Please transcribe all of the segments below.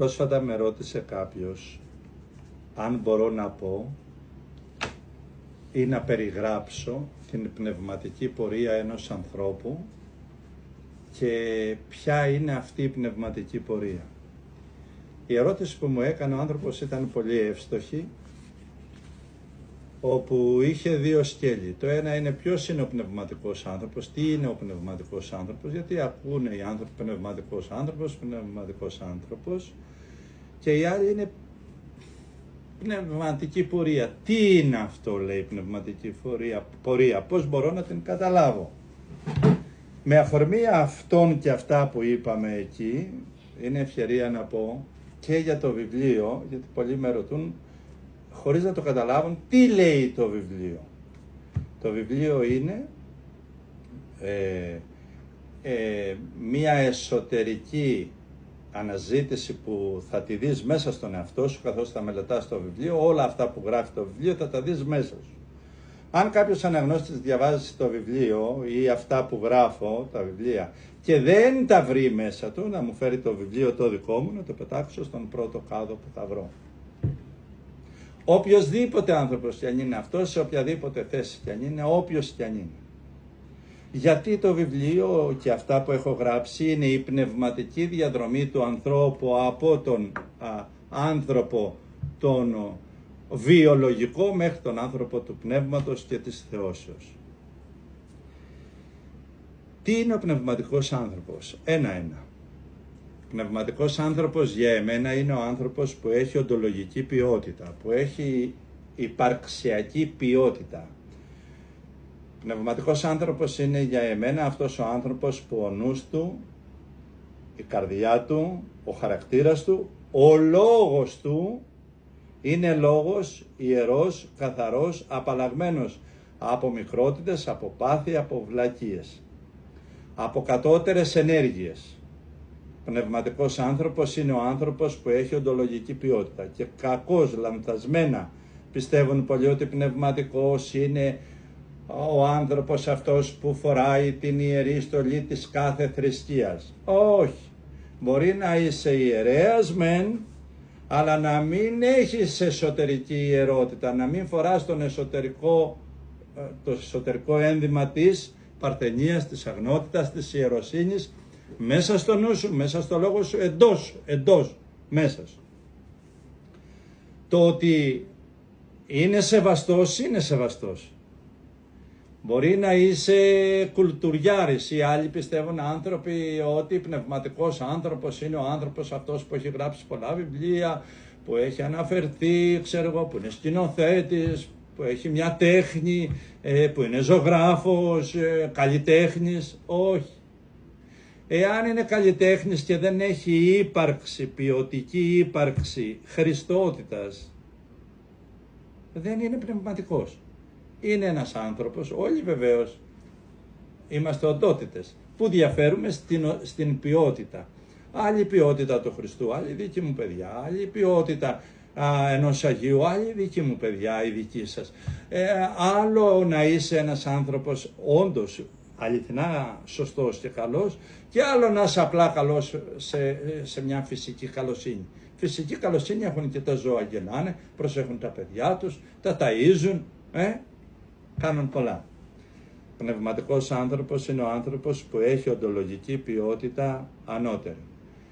Πρόσφατα με ρώτησε κάποιος αν μπορώ να πω ή να περιγράψω την πνευματική πορεία ενός ανθρώπου και ποια είναι αυτή η πνευματική πορεία. Η ερώτηση που μου έκανε ο άνθρωπος ήταν πολύ εύστοχη, όπου είχε δύο σκέλη. Το ένα είναι ποιος είναι ο πνευματικός άνθρωπος, τι είναι ο πνευματικός άνθρωπος, γιατί ακούνε οι άνθρωποι πνευματικός άνθρωπος, και η άλλη είναι πνευματική πορεία. Τι είναι αυτό, λέει, η πνευματική πορεία, πώς μπορώ να την καταλάβω. Με αφορμή αυτών και αυτά που είπαμε εκεί, είναι ευκαιρία να πω και για το βιβλίο, γιατί πολλοί με ρωτούν χωρίς να το καταλάβουν τι λέει το βιβλίο. Το βιβλίο είναι μία εσωτερική αναζήτηση που θα τη δεις μέσα στον εαυτό σου καθώς θα μελετάς το βιβλίο. Όλα αυτά που γράφει το βιβλίο θα τα δεις μέσα σου. Αν κάποιος αναγνώστης διαβάζει το βιβλίο ή αυτά που γράφω, τα βιβλία, και δεν τα βρει μέσα του, να μου φέρει το βιβλίο το δικό μου, να το πετάξω στον πρώτο κάδο που θα βρω. Οποιοσδήποτε άνθρωπος κι αν είναι αυτός, σε οποιαδήποτε θέση κι αν είναι, όποιος κι αν είναι. Γιατί το βιβλίο και αυτά που έχω γράψει είναι η πνευματική διαδρομή του ανθρώπου από τον άνθρωπο τον βιολογικό μέχρι τον άνθρωπο του πνεύματος και της θεώσεως. Τι είναι ο πνευματικός άνθρωπος? Ένα-ένα. Ο πνευματικός άνθρωπος για εμένα είναι ο άνθρωπος που έχει οντολογική ποιότητα, που έχει υπαρξιακή ποιότητα. Ο πνευματικός άνθρωπος είναι για εμένα αυτός ο άνθρωπος που ο νους του, η καρδιά του, ο χαρακτήρας του, ο λόγος του είναι λόγος ιερός, καθαρός, απαλλαγμένος από μικρότητες, από πάθη, από βλακίες, από κατώτερες ενέργειες. Πνευματικός άνθρωπος είναι ο άνθρωπος που έχει οντολογική ποιότητα και κακώς, λανθασμένα πιστεύουν πολλοί ότι πνευματικός είναι ο άνθρωπος αυτός που φοράει την ιερή στολή της κάθε θρησκείας. Όχι, μπορεί να είσαι ιερέας μεν, αλλά να μην έχεις εσωτερική ιερότητα, να μην φοράς το εσωτερικό ένδυμα της παρθενίας, της αγνότητας, της ιεροσύνης, μέσα στο νου σου, μέσα στο λόγο σου, εντός, μέσα σου. Το ότι είναι σεβαστός, είναι σεβαστός. Μπορεί να είσαι κουλτουριάρης, οι άλλοι πιστεύουν άνθρωποι ότι πνευματικός άνθρωπος είναι ο άνθρωπος αυτός που έχει γράψει πολλά βιβλία, που έχει αναφερθεί, που είναι σκηνοθέτης, που έχει μια τέχνη, που είναι ζωγράφος, καλλιτέχνης. Όχι. Εάν είναι καλλιτέχνης και δεν έχει ύπαρξη, ποιοτική ύπαρξη Χριστότητας, δεν είναι πνευματικός. Είναι ένας άνθρωπος, όλοι βεβαίως είμαστε οντότητες, που διαφέρουμε στην ποιότητα. Άλλη ποιότητα του Χριστού, άλλη δική μου παιδιά, άλλη ποιότητα ενός Αγίου, άλλη δική μου παιδιά, η δική σας. Άλλο να είσαι ένας άνθρωπος όντως αληθινά σωστός και καλός, και άλλο να είσαι απλά καλός σε μια φυσική καλοσύνη. Φυσική καλοσύνη έχουν και τα ζώα, γεννάνε, προσέχουν τα παιδιά τους, τα ταΐζουν, κάνουν πολλά. Πνευματικός άνθρωπος είναι ο άνθρωπος που έχει οντολογική ποιότητα ανώτερη.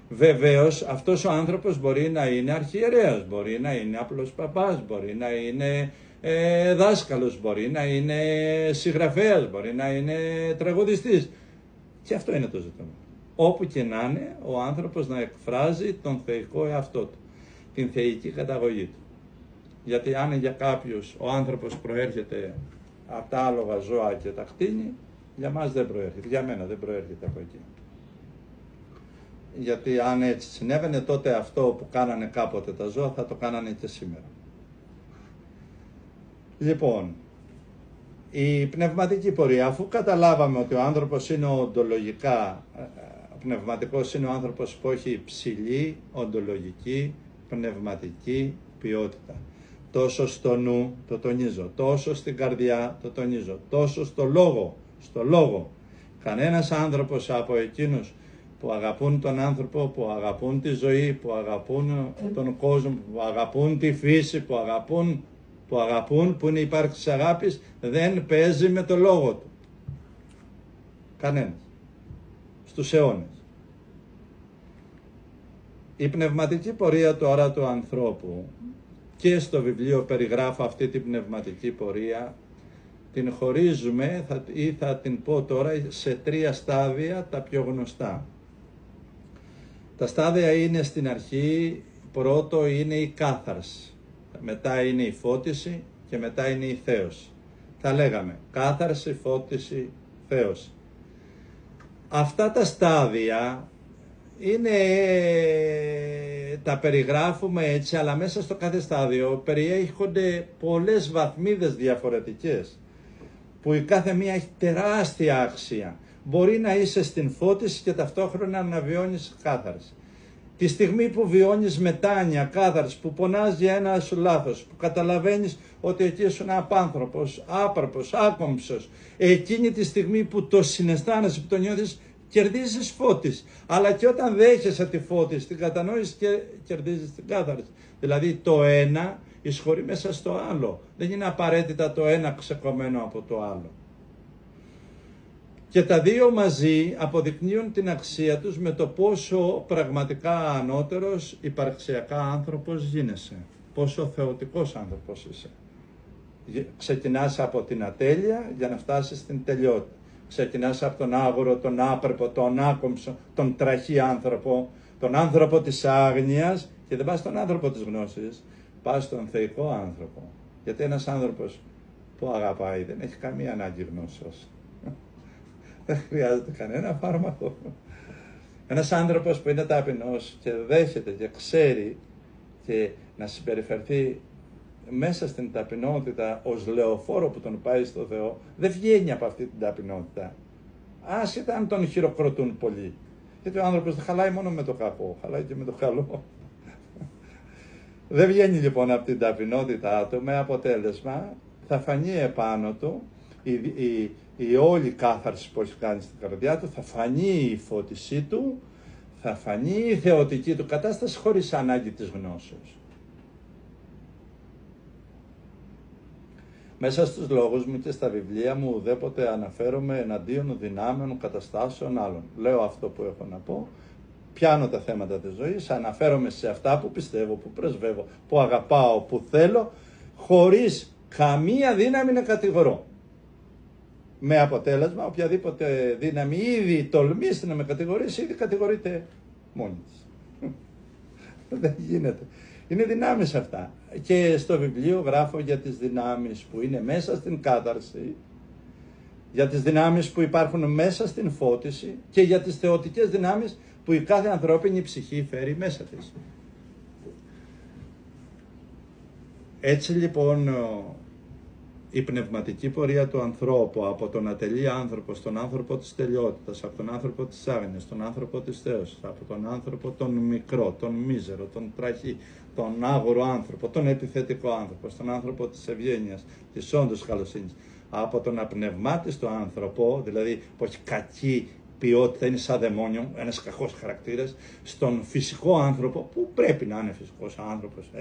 Βεβαίως αυτός ο άνθρωπος μπορεί να είναι αρχιερέας, μπορεί να είναι απλός παπάς, μπορεί να είναι δάσκαλος, μπορεί να είναι συγγραφέας, μπορεί να είναι τραγουδιστής. Και αυτό είναι το ζήτημα. Όπου και να είναι, ο άνθρωπος να εκφράζει τον θεϊκό εαυτό του, την θεϊκή καταγωγή του. Γιατί αν για κάποιους ο άνθρωπος προέρχεται από τα άλογα ζώα και τα κτήνη, για μας δεν προέρχεται, για μένα δεν προέρχεται από εκεί. Γιατί αν έτσι συνέβαινε, τότε αυτό που κάνανε κάποτε τα ζώα θα το κάνανε και σήμερα. Λοιπόν, η πνευματική πορεία, αφού καταλάβαμε ότι ο άνθρωπος είναι οντολογικά, πνευματικός είναι ο άνθρωπος που έχει υψηλή οντολογική πνευματική ποιότητα. Τόσο στο νου, το τονίζω, τόσο στην καρδιά, το τονίζω, τόσο στο λόγο. Κανένας άνθρωπος από εκείνους που αγαπούν τον άνθρωπο, που αγαπούν τη ζωή, που αγαπούν τον κόσμο, που αγαπούν τη φύση, που είναι ύπαρξη της αγάπης, δεν παίζει με το λόγο του. Κανένας. Στους αιώνες. Η πνευματική πορεία τώρα του ανθρώπου, και στο βιβλίο περιγράφω αυτή την πνευματική πορεία, την χωρίζουμε ή θα την πω τώρα σε 3 στάδια τα πιο γνωστά. Τα στάδια είναι στην αρχή, πρώτο είναι η κάθαρση, μετά είναι η φώτιση και μετά είναι η θέωση. Θα λέγαμε κάθαρση, φώτιση, θέωση. Αυτά τα στάδια τα περιγράφουμε έτσι, αλλά μέσα στο κάθε στάδιο περιέχονται πολλές βαθμίδες διαφορετικές, που η κάθε μία έχει τεράστια αξία. Μπορεί να είσαι στην φώτιση και ταυτόχρονα να βιώνεις κάθαρση. Τη στιγμή που βιώνεις μετάνοια, κάθαρση, που πονάς για ένα σου λάθος, που καταλαβαίνεις ότι εκεί ήσουν απάνθρωπος, άπρεπος, άκομψος, εκείνη τη στιγμή που το συναισθάνεσαι, που το νιώθεις, κερδίζεις φώτιση. Αλλά και όταν δέχεσαι τη φώτιση, την κατανόηση, και κερδίζεις την κάθαρση. Δηλαδή το ένα εισχωρεί μέσα στο άλλο. Δεν είναι απαραίτητα το ένα ξεκομμένο από το άλλο. Και τα δύο μαζί αποδεικνύουν την αξία τους με το πόσο πραγματικά ανώτερος υπαρξιακά άνθρωπος γίνεσαι. Πόσο θεοτικός άνθρωπος είσαι. Ξεκινάς από την ατέλεια για να φτάσεις στην τελειότητα. Ξεκινάς από τον άγορο, τον άπρεπο, τον άκομψο, τον τραχή άνθρωπο, τον άνθρωπο της άγνοιας, και δεν πας στον άνθρωπο της γνώσης, πας στον θεϊκό άνθρωπο. Γιατί ένας άνθρωπος που αγαπάει δεν έχει καμία ανάγκη γνώσεως. Δεν χρειάζεται κανένα φάρμακο. Ένας άνθρωπος που είναι ταπεινός και δέχεται και ξέρει και να συμπεριφερθεί μέσα στην ταπεινότητα ως λεωφόρο που τον πάει στο Θεό, δεν βγαίνει από αυτή την ταπεινότητα. Άσχετα αν τον χειροκροτούν πολύ. Γιατί ο άνθρωπος δεν χαλάει μόνο με το κακό, χαλάει και με το καλό. Δεν βγαίνει λοιπόν από την ταπεινότητά του, με αποτέλεσμα θα φανεί επάνω του η όλη κάθαρση που έχει κάνει στην καρδιά του, θα φανεί η φώτισή του, θα φανεί η θεωτική του κατάσταση χωρίς ανάγκη της γνώσεως. Μέσα στους λόγους μου και στα βιβλία μου ουδέποτε αναφέρομαι εναντίον δυνάμεων καταστάσεων άλλων. Λέω αυτό που έχω να πω, πιάνω τα θέματα της ζωής, αναφέρομαι σε αυτά που πιστεύω, που πρεσβεύω, που αγαπάω, που θέλω, χωρίς καμία δύναμη να κατηγορώ. Με αποτέλεσμα, οποιαδήποτε δύναμη ήδη τολμήσει να με κατηγορήσει, ήδη κατηγορείται μόνη της. Δεν γίνεται. Είναι δυνάμεις αυτά. Και στο βιβλίο γράφω για τις δυνάμεις που είναι μέσα στην κάθαρση, για τις δυνάμεις που υπάρχουν μέσα στην φώτιση και για τις θεωτικές δυνάμεις που η κάθε ανθρώπινη ψυχή φέρει μέσα της. Έτσι λοιπόν η πνευματική πορεία του ανθρώπου, από τον ατελή άνθρωπο στον άνθρωπο της τελειότητας, από τον άνθρωπο της άγνοιας, τον άνθρωπο της θέωσης, από τον άνθρωπο τον μικρό, τον μίζερο, τον τραχή, τον άγορο άνθρωπο, τον επιθετικό άνθρωπο, στον άνθρωπο της ευγένειας, της όντως καλοσύνης, από τον απνευμάτιστο άνθρωπο, δηλαδή που έχει κακή ποιότητα, είναι σαν δαιμόνιο, ένας κακός χαρακτήρας, στον φυσικό άνθρωπο, που πρέπει να είναι φυσικός άνθρωπος,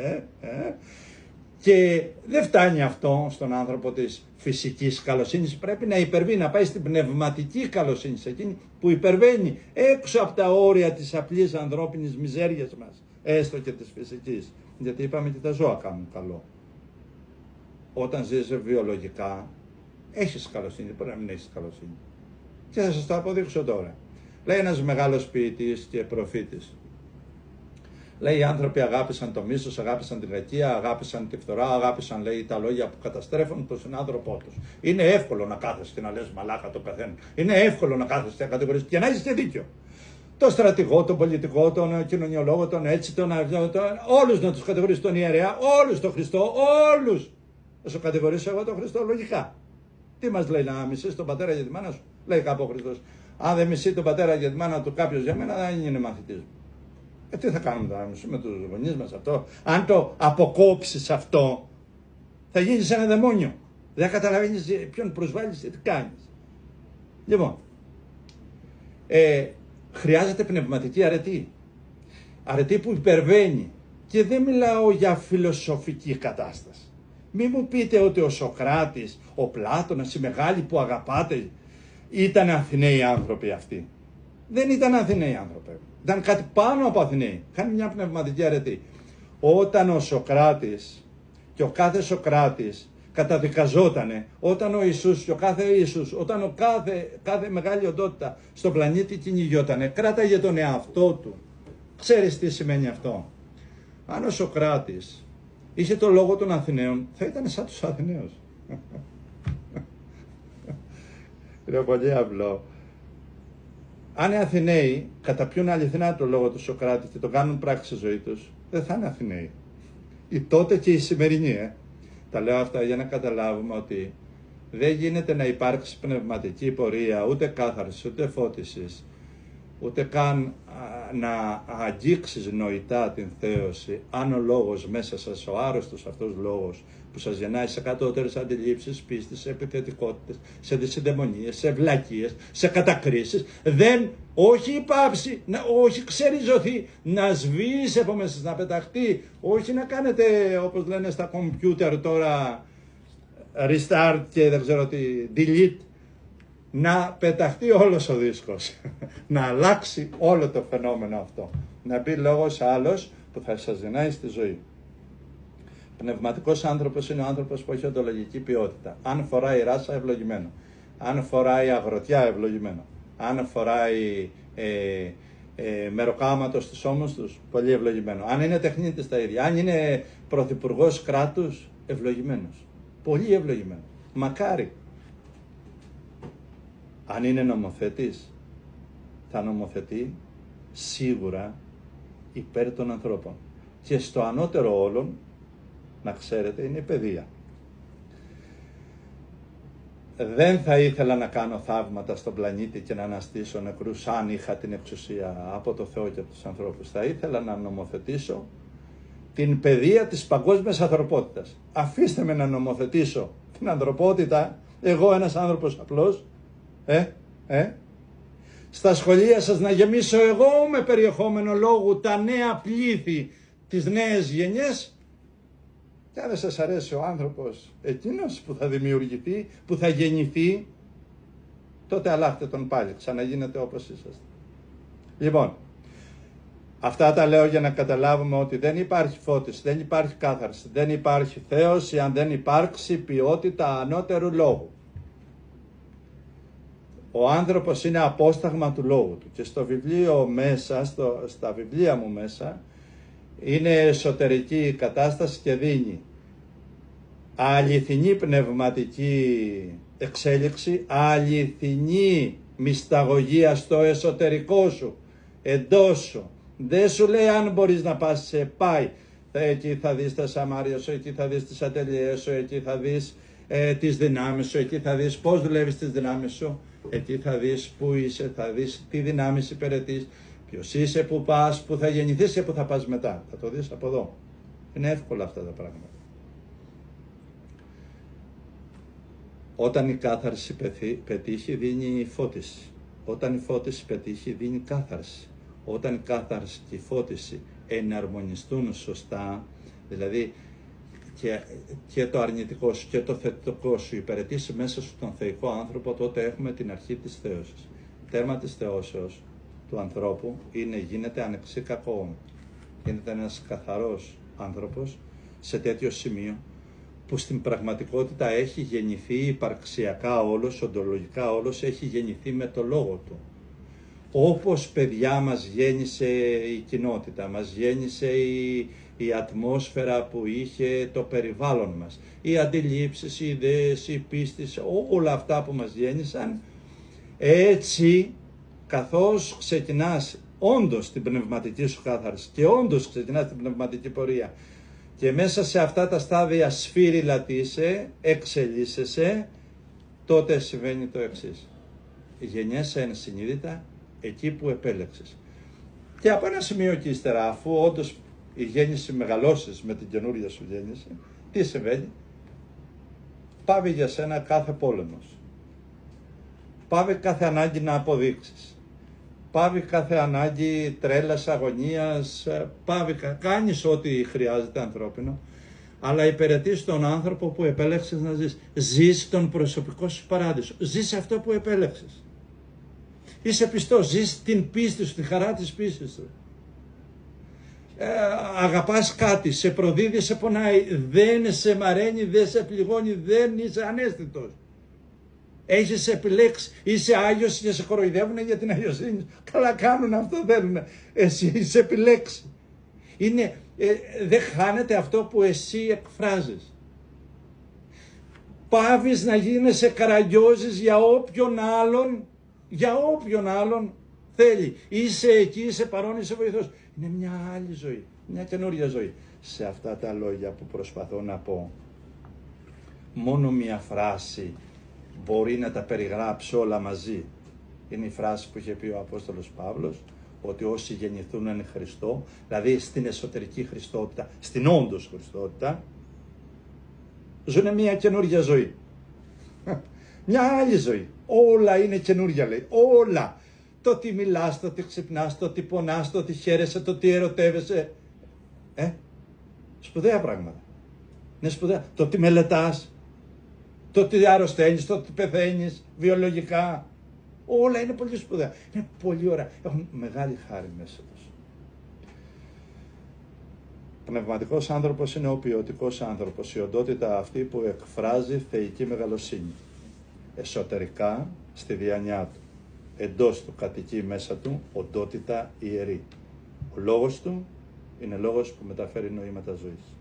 και δεν φτάνει αυτό στον άνθρωπο της φυσικής καλοσύνης, πρέπει να υπερβεί, να πάει στην πνευματική καλοσύνη, σε εκείνη που υπερβαίνει έξω από τα όρια της απλής ανθρώπινης μιζέριας μας, έστω και της φυσικής, γιατί είπαμε και τα ζώα κάνουν καλό. Όταν ζεις βιολογικά, έχεις καλοσύνη, μπορεί να μην έχεις καλοσύνη. Και θα σας το αποδείξω τώρα. Λέει ένας μεγάλος ποιητής και προφήτης. Λέει, οι άνθρωποι αγάπησαν το μίσος, αγάπησαν την κακία, αγάπησαν τη φθορά, αγάπησαν, λέει, τα λόγια που καταστρέφουν τον συνάνθρωπό τους. Είναι εύκολο να κάθεσαι και να λες μαλάκα το καθένα. Είναι εύκολο να κάθεσαι και να κατηγορείς και να έχεις και δίκιο. Το στρατηγό, τον πολιτικό, τον κοινωνιολόγο, τον έτσι, τον όλους να τους κατηγορείς, τον ιερέα, όλους τον Χριστό, όλους. Θα σου κατηγορήσω εγώ τον Χριστό, λογικά. Τι μας λέει, να μισείς τον πατέρα για τη μάνα σου? Λέει κάπου ο Χριστός. Αν δεν μισεί τον πατέρα για τη μάνα του κάποιος για μένα, δεν είναι μαθητής μου. Τι θα κάνουμε τώρα, μισούμε τους γονείς μας αυτό? Αν το αποκόψεις αυτό, θα γίνεις ένα δαιμόνιο. Δεν θα καταλαβαίνεις ποιον προσβάλλεις και τι κάνεις. Λοιπόν, χρειάζεται πνευματική αρετή. Αρετή που υπερβαίνει. Και δεν μιλάω για φιλοσοφική κατάσταση. Μη μου πείτε ότι ο Σωκράτης, ο Πλάτωνας, οι μεγάλοι που αγαπάτε, ήταν Αθηναίοι άνθρωποι αυτοί. Δεν ήταν Αθηναίοι άνθρωποι. Ήταν κάτι πάνω από Αθηναίοι. Είχαν μια πνευματική αρετή. Όταν ο Σωκράτης και ο κάθε Σωκράτης καταδικαζότανε, όταν ο Ιησούς και ο κάθε Ιησούς, όταν ο κάθε μεγάλη οντότητα στον πλανήτη κυνηγιότανε, κράταγε τον εαυτό του. Ξέρεις τι σημαίνει αυτό? Αν ο Σωκράτης είχε το λόγο των Αθηναίων, θα ήταν σαν τους Αθηναίους. Είναι πολύ απλό. Αν οι Αθηναίοι καταπιούν αληθινά το λόγο του Σωκράτη και το κάνουν πράξη στη ζωή τους, δεν θα είναι Αθηναίοι. Οι τότε και οι σημερινοί. Τα λέω αυτά για να καταλάβουμε ότι δεν γίνεται να υπάρξει πνευματική πορεία, ούτε κάθαρσης, ούτε φώτισης, ούτε καν να αγγίξεις νοητά την θέωση, αν ο λόγος μέσα σας, ο άρρωστος αυτός λόγος που σας γεννάει σε κατώτερες αντιλήψεις, πίστης, σε επιθετικότητες, σε δυσυνταιμονίες, σε βλακίες, σε κατακρίσεις, όχι υπάψει, όχι ξεριζωθεί, να σβήσει από μέσα, να πεταχτεί, όχι να κάνετε όπως λένε στα κομπιούτερ τώρα restart και δεν ξέρω τι, delete, να πεταχτεί όλος ο δίσκος, να αλλάξει όλο το φαινόμενο αυτό, να μπει λόγος άλλος που θα σας γεννάει στη ζωή. Πνευματικός άνθρωπος είναι ο άνθρωπος που έχει οντολογική ποιότητα. Αν φοράει ράσα, ευλογημένο. Αν φοράει αγροτιά, ευλογημένο. Αν φοράει μεροκάματο στους ώμους τους, πολύ ευλογημένο. Αν είναι τεχνίτης τα ίδια. Αν είναι πρωθυπουργός κράτους, ευλογημένος. Πολύ ευλογημένο. Μακάρι. Αν είναι νομοθέτης, θα νομοθετεί σίγουρα υπέρ των ανθρώπων. Και στο ανώτερο όλων, να ξέρετε, είναι η παιδεία. Δεν θα ήθελα να κάνω θαύματα στον πλανήτη και να αναστήσω νεκρούς αν είχα την εξουσία από το Θεό και από τους ανθρώπους. Θα ήθελα να νομοθετήσω την παιδεία της παγκόσμιας ανθρωπότητας. Αφήστε με να νομοθετήσω την ανθρωπότητα, εγώ ένας άνθρωπος απλός, στα σχολεία σας να γεμίσω εγώ με περιεχόμενο λόγου τα νέα πλήθη, τις νέες γενιές. Και αν δεν σας αρέσει ο άνθρωπος εκείνος που θα δημιουργηθεί, που θα γεννηθεί, τότε αλλάχτε τον πάλι, ξαναγίνετε όπως είσαστε. Λοιπόν, αυτά τα λέω για να καταλάβουμε ότι δεν υπάρχει φώτιση, δεν υπάρχει κάθαρση, δεν υπάρχει θέωση αν δεν υπάρξει ποιότητα ανώτερου λόγου. Ο άνθρωπος είναι απόσταγμα του λόγου του και στο βιβλίο μέσα, στα βιβλία μου μέσα, είναι εσωτερική κατάσταση και δίνει αληθινή πνευματική εξέλιξη, αληθινή μυσταγωγία στο εσωτερικό σου, εντός σου. Δεν σου λέει αν μπορείς να πας σε πάει. Εκεί θα δεις τα σαμάρια σου, εκεί θα δεις τις ατελείες σου, εκεί θα δεις τις δυνάμεις σου, εκεί θα δεις πώς δουλεύεις τις δυνάμεις σου, εκεί θα δεις πού είσαι, θα δεις τι δυνάμεις υπηρετείς, ποιος είσαι, πού πας, πού θα γεννηθείς και πού θα πας μετά. Θα το δεις από εδώ. Είναι εύκολα αυτά τα πράγματα. Όταν η κάθαρση πετύχει, δίνει φώτιση. Όταν η φώτιση πετύχει, δίνει κάθαρση. Όταν η κάθαρση και η φώτιση εναρμονιστούν σωστά, δηλαδή και το αρνητικό σου και το θετικό σου υπηρετήσει μέσα στον θεϊκό άνθρωπο, τότε έχουμε την αρχή της θέωσης. Τέρμα της θεώσεως του ανθρώπου γίνεται ανεξή κακό. Γίνεται ένας καθαρός άνθρωπος σε τέτοιο σημείο που στην πραγματικότητα έχει γεννηθεί υπαρξιακά όλος, οντολογικά όλος, έχει γεννηθεί με το λόγο του. Όπως παιδιά μας γέννησε η κοινότητα, μας γέννησε η ατμόσφαιρα που είχε το περιβάλλον μας, οι αντιλήψεις, οι ιδέες, οι πίστης, όλα αυτά που μας γέννησαν, έτσι καθώς ξεκινάς όντως την πνευματική σου κάθαρση και όντως ξεκινάς την πνευματική πορεία και μέσα σε αυτά τα στάδια σφύριλατείσαι, εξελίσσεσαι, τότε συμβαίνει το εξής. Γεννιέσαι ενσυνείδητα εκεί που επέλεξες. Και από ένα σημείο και ύστερα, αφού όντως η γέννηση μεγαλώσεις με την καινούρια σου γέννηση, τι συμβαίνει? Πάβει για σένα κάθε πόλεμος. Πάβει κάθε ανάγκη να αποδείξεις. πάβει κάθε ανάγκη τρέλας, αγωνίας, πάβει, κάνεις ό,τι χρειάζεται ανθρώπινο, αλλά υπηρετείς τον άνθρωπο που επέλεξες να ζεις. Ζεις τον προσωπικό σου παράδεισο. Ζεις αυτό που επέλεξες. Είσαι πιστός, ζεις την πίστη σου, τη χαρά της πίστης σου. Αγαπάς κάτι, σε προδίδει, σε πονάει, δεν σε μαραίνει, δεν σε πληγώνει, δεν είσαι ανέστητος. Έχεις επιλέξει, είσαι Άγιος και σε κοροϊδεύουν για την αγιοσύνη. Καλά κάνουν, αυτό θέλουν. Εσύ είσαι επιλέξει. Δεν χάνεται αυτό που εσύ εκφράζεις. Πάβεις να γίνεσαι καραγκιόζης για όποιον άλλον θέλει. Είσαι εκεί, είσαι παρόν, είσαι βοηθός. Είναι μια άλλη ζωή, μια καινούργια ζωή. Σε αυτά τα λόγια που προσπαθώ να πω, μόνο μια φράση μπορεί να τα περιγράψει όλα μαζί. Είναι η φράση που είχε πει ο Απόστολος Παύλος, ότι όσοι γεννηθούν εν Χριστώ, δηλαδή στην εσωτερική Χριστότητα, στην όντως Χριστότητα, ζουν μια καινούργια ζωή. Μια άλλη ζωή. Όλα είναι καινούργια, λέει. Όλα. Το τι μιλάς, το τι ξυπνάς, το τι πονάς, το τι χαίρεσαι, το τι ερωτεύεσαι. Σπουδαία πράγματα. Είναι σπουδαία. Το τι μελετάς, το τι αρρωσταίνεις, το τι πεθαίνεις βιολογικά. Όλα είναι πολύ σπουδαία. Είναι πολύ ωραία. Έχουν μεγάλη χάρη μέσα τους. Πνευματικός άνθρωπος είναι ο ποιοτικός άνθρωπος. Η οντότητα αυτή που εκφράζει θεϊκή μεγαλοσύνη. Εσωτερικά στη διάνοιά του. Εντός του κατοικεί μέσα του οντότητα ιερή. Ο λόγος του είναι λόγος που μεταφέρει νοήματα ζωής.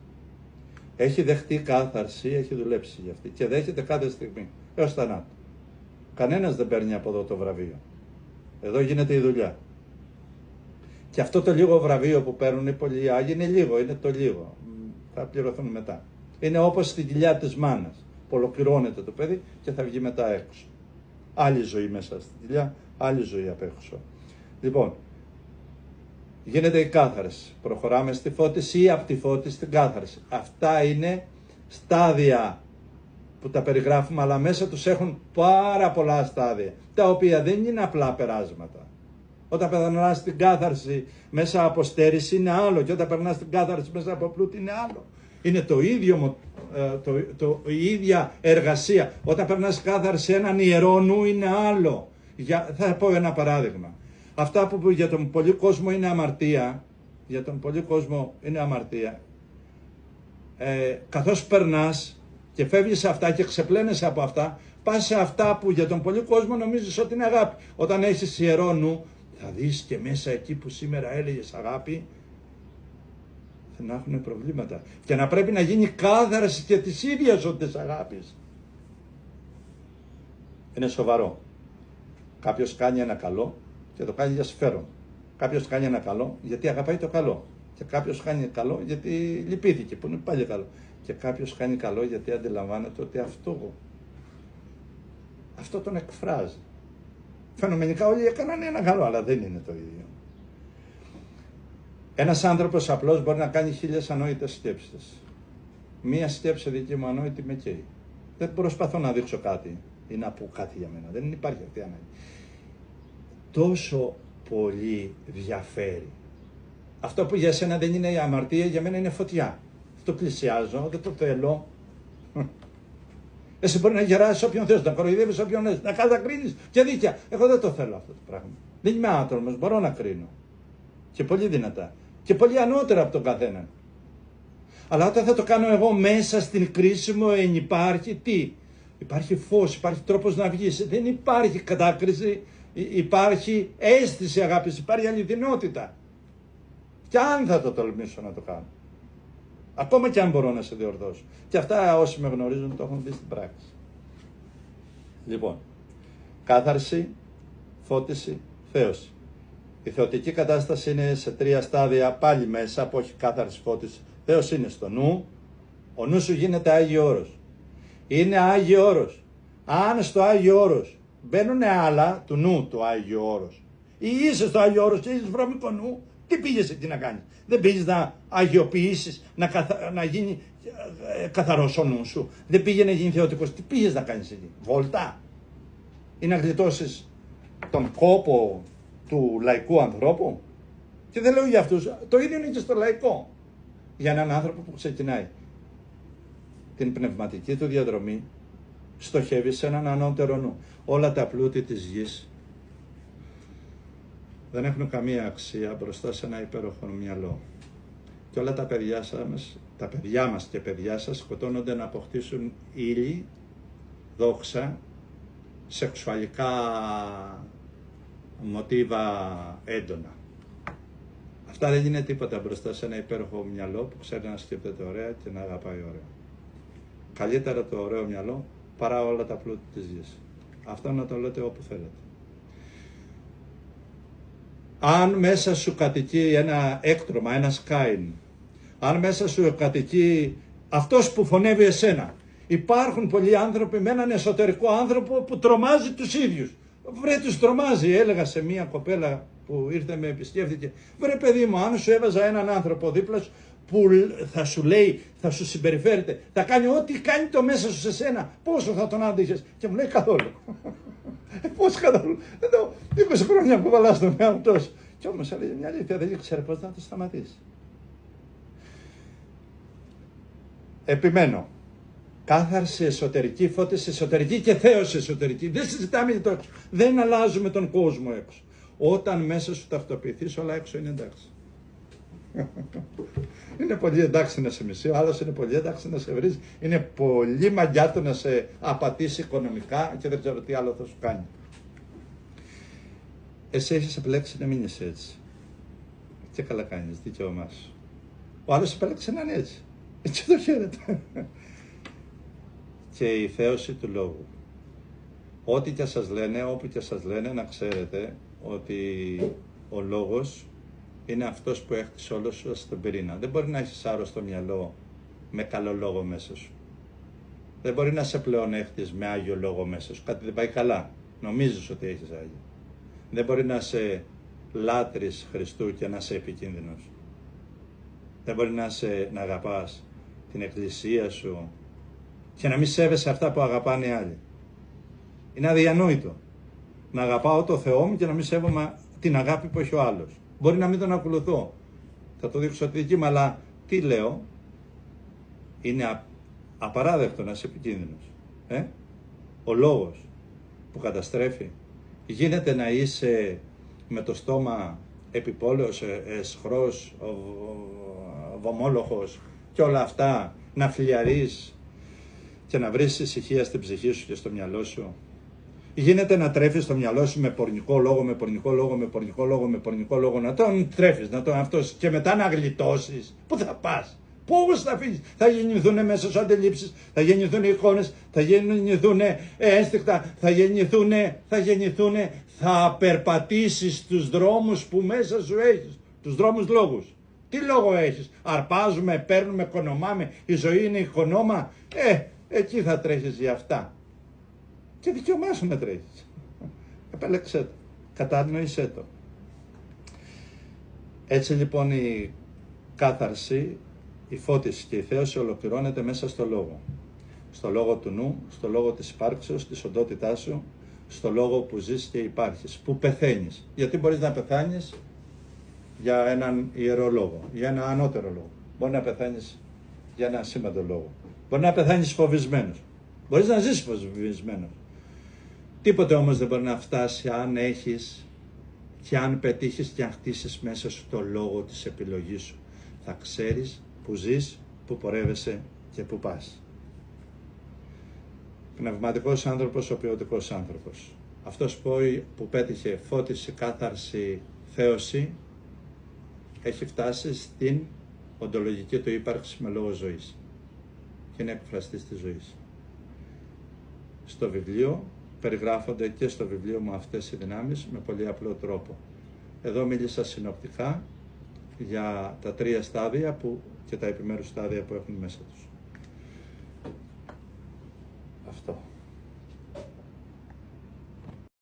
Έχει δεχτεί κάθαρση, έχει δουλέψει για αυτή και δέχεται κάθε στιγμή έως θανάτου. Κανένας δεν παίρνει από εδώ το βραβείο. Εδώ γίνεται η δουλειά. Και αυτό το λίγο βραβείο που παίρνουν οι πολλοί Άγιοι είναι λίγο, είναι το λίγο. Θα πληρωθούν μετά. Είναι όπως στην κοιλιά της μάνας. Που ολοκληρώνεται το παιδί και θα βγει μετά έξω. Άλλη ζωή μέσα στην κοιλιά, άλλη ζωή απ' έξω. Λοιπόν, γίνεται η κάθαρση. Προχωράμε στη φώτιση ή από τη φώτιση στην κάθαρση. Αυτά είναι στάδια που τα περιγράφουμε, αλλά μέσα τους έχουν πάρα πολλά στάδια, τα οποία δεν είναι απλά περάσματα. Όταν περνάς την κάθαρση μέσα από στέρηση είναι άλλο και όταν περνάς την κάθαρση μέσα από πλούτη είναι άλλο. Είναι το ίδιο, η ίδια εργασία. Όταν περνάς κάθαρση έναν ιερό νου είναι άλλο. Θα πω ένα παράδειγμα. Αυτά που για τον πολύ κόσμο είναι αμαρτία, για τον πολύ κόσμο είναι αμαρτία, καθώς περνάς και φεύγεις σε αυτά και ξεπλένεσαι από αυτά, πας σε αυτά που για τον πολύ κόσμο νομίζεις ότι είναι αγάπη. Όταν έχεις ιερό νου, θα δεις και μέσα εκεί που σήμερα έλεγες αγάπη, να έχουν προβλήματα. Και να πρέπει να γίνει κάθαρση και της ίδιας της αγάπης. Είναι σοβαρό. Κάποιος κάνει ένα καλό και το κάνει για συμφέρον. Κάποιος κάνει ένα καλό γιατί αγαπάει το καλό. Και κάποιος κάνει καλό γιατί λυπήθηκε, που είναι πάλι καλό. Και κάποιος κάνει καλό γιατί αντιλαμβάνεται ότι αυτό τον εκφράζει. Φαινομενικά όλοι έκαναν ένα καλό, αλλά δεν είναι το ίδιο. Ένας άνθρωπος απλώς μπορεί να κάνει 1000 ανόητες σκέψεις. Μία σκέψη δική μου ανόητη με καίει. Δεν προσπαθώ να δείξω κάτι ή να πω κάτι για μένα. Δεν υπάρχει αυτή η ανάγκη. Τόσο πολύ διαφέρει. Αυτό που για σένα δεν είναι η αμαρτία, για μένα είναι φωτιά. Το πλησιάζω, δεν το θέλω. Εσύ μπορεί να γεράσεις όποιον θες, να κοροϊδεύεις όποιον θες, να κατακρίνεις και δίκαια. Εγώ δεν το θέλω αυτό το πράγμα. Δεν είμαι άτομος, μπορώ να κρίνω. Και πολύ δυνατά. Και πολύ ανώτερα από τον καθένα. Αλλά όταν θα το κάνω εγώ μέσα στην κρίση μου, υπάρχει τι? Υπάρχει φως, υπάρχει τρόπος να βγεις. Δεν υπάρχει κατάκριση, υπάρχει αίσθηση αγάπης, υπάρχει αληθινότητα. Και αν θα το τολμήσω να το κάνω. Ακόμα και αν μπορώ να σε διορθώσω. Και αυτά όσοι με γνωρίζουν το έχουν δει στην πράξη. Λοιπόν, κάθαρση, φώτιση, θέωση. Η θεωτική κατάσταση είναι σε 3 στάδια πάλι μέσα, που όχι κάθαρση, φώτιση. Θέος είναι στο νου. Ο νου σου γίνεται Άγιο Όρος. Είναι Άγιο Όρος. Αν στο Άγιο Όρος μπαίνουν άλλα του νου το Άγιο Όρος, ή είσαι στο Άγιο Όρος και είσαι βρώμικο νου, τι πήγες εκεί να κάνεις? Δεν πήγες να αγιοποιήσεις, να γίνει καθαρός ο νου σου. Δεν πήγε να γίνει θεωτικός. Τι πήγες να κάνεις εκεί? Βόλτα? Ή να γλιτώσεις τον κόπο του λαϊκού ανθρώπου. Και δεν λέω για αυτούς, το ίδιο είναι και στο λαϊκό. Για έναν άνθρωπο που ξεκινάει την πνευματική του διαδρομή, στοχεύει σε έναν ανώτερο νου. Όλα τα πλούτη της γης δεν έχουν καμία αξία μπροστά σε ένα υπέροχο μυαλό. Και όλα τα παιδιά μας και παιδιά σας σκοτώνονται να αποκτήσουν ύλη, δόξα, σεξουαλικά μοτίβα έντονα. Αυτά δεν είναι τίποτα μπροστά σε ένα υπέροχο μυαλό που ξέρει να σκέφτεται ωραία και να αγαπάει ωραία. Καλύτερα το ωραίο μυαλό παρά όλα τα πλούτη της γης. Αυτό να το λέτε όπου θέλετε. Αν μέσα σου κατοικεί ένα έκτρωμα, ένα Κάιν, αν μέσα σου κατοικεί αυτός που φωνεύει εσένα, υπάρχουν πολλοί άνθρωποι με έναν εσωτερικό άνθρωπο που τρομάζει τους ίδιους. Βρε, τους τρομάζει. Έλεγα σε μία κοπέλα που ήρθε με επισκέφθηκε, βρε παιδί μου, αν σου έβαζα έναν άνθρωπο δίπλα σου που θα σου λέει, θα σου συμπεριφέρεται, θα κάνει ό,τι κάνει το μέσα σου σε σένα, πόσο θα τον άντυχες? Και μου λέει καθόλου. Πώς καθόλου? Εδώ 20 χρόνια που βαλάς τον εαυτό σου. Κι όμως έλεγε μια αλήθεια, δεν ήξερε πώς να το σταματήσει. Επιμένω. Κάθαρση εσωτερική, φώτιση εσωτερική και θέωση εσωτερική. Δεν συζητάμε για το έξω. Δεν αλλάζουμε τον κόσμο έξω. Όταν μέσα σου ταυτοποιηθείς, όλα έξω είναι εντάξει. Είναι πολύ εντάξει να σε μισεί, ο άλλος είναι πολύ εντάξει να σε βρίζει. Είναι πολύ μαγιά του να σε απατήσει οικονομικά και δεν ξέρω τι άλλο θα σου κάνει. Εσύ έχεις επιλέξει να μην είσαι έτσι. Και καλά κάνεις, δικαίωμά σου. Ο άλλος επέλεξε να είναι έτσι. Έτσι το χαίρεται. Και η θέωση του λόγου. Ό,τι και σας λένε, όπου και σας λένε, να ξέρετε ότι ο λόγος είναι αυτός που έχτισε όλο σου στον πυρήνα. Δεν μπορεί να έχεις άρρωστο μυαλό με καλό λόγο μέσα σου. Δεν μπορεί να σε πλεονέχτης με άγιο λόγο μέσα σου. Κάτι δεν πάει καλά. Νομίζεις ότι έχεις άγιο. Δεν μπορεί να σε λάτρεις Χριστού και να είσαι επικίνδυνος. Δεν μπορεί να αγαπάς την εκκλησία σου και να μην σέβεσαι αυτά που αγαπάνε οι άλλοι. Είναι αδιανόητο να αγαπάω το Θεό μου και να μην σέβομαι την αγάπη που έχει ο άλλος. Μπορεί να μην τον ακολουθώ. Θα το δείξω τη δική μου, αλλά τι λέω? Είναι απαράδεκτο να είσαι επικίνδυνος. Ο λόγος που καταστρέφει. Γίνεται να είσαι με το στόμα επιπόλαιος, εσχρός, βομόλοχος και όλα αυτά, να φλιαρείς και να βρεις ησυχία στην ψυχή σου και στο μυαλό σου. Γίνεται να τρέφεις το μυαλό σου με πορνικό λόγο, με πορνικό λόγο, με πορνικό λόγο, με πορνικό λόγο, να τον τρέφεις, να τον αυτός και μετά να γλιτώσεις. Πού θα πας? Πώς θα φύγεις? Θα γεννηθούν μέσα σου αντιλήψεις, θα γεννηθούν εικόνες, θα γεννηθούν ένστικτα, θα περπατήσεις τους δρόμους που μέσα σου έχεις, τους δρόμους λόγους. Τι λόγο έχεις? Αρπάζουμε, παίρνουμε, οικονομάμε, η ζωή είναι οικονόμα. Εκεί θα τρέχεις για αυτά. Και δικαίωμά σου να τρέχεις. Επέλεξέ το. Κατανοήσέ το. Έτσι λοιπόν η κάθαρση, η φώτιση και η θέωση ολοκληρώνεται μέσα στο λόγο. Στο λόγο του νου, στο λόγο της υπάρξεως, της οντότητάς σου, στο λόγο που ζεις και υπάρχεις, που πεθαίνεις. Γιατί μπορείς να πεθάνεις για έναν ιερό λόγο, για ένα ανώτερο λόγο. Μπορεί να πεθάνεις για ένα ασήμαντο λόγο. Μπορεί να πεθάνεις φοβισμένος. Μπορείς να ζήσεις φοβισμένος. Τίποτε όμως δεν μπορεί να φτάσει αν έχεις και αν πετύχεις και αν χτίσεις μέσα σου το λόγο της επιλογής σου. Θα ξέρεις που ζεις, που πορεύεσαι και που πας. Πνευματικός άνθρωπος, ο ποιοτικός άνθρωπος. Αυτός που πέτυχε φώτιση, κάθαρση, θέωση, έχει φτάσει στην οντολογική του ύπαρξη με λόγο ζωής. Και είναι εκφραστής της ζωής. Στο βιβλίο περιγράφονται και στο βιβλίο μου αυτές οι δυνάμεις με πολύ απλό τρόπο. Εδώ μίλησα συνοπτικά για τα 3 στάδια και τα επιμέρους στάδια που έχουν μέσα τους.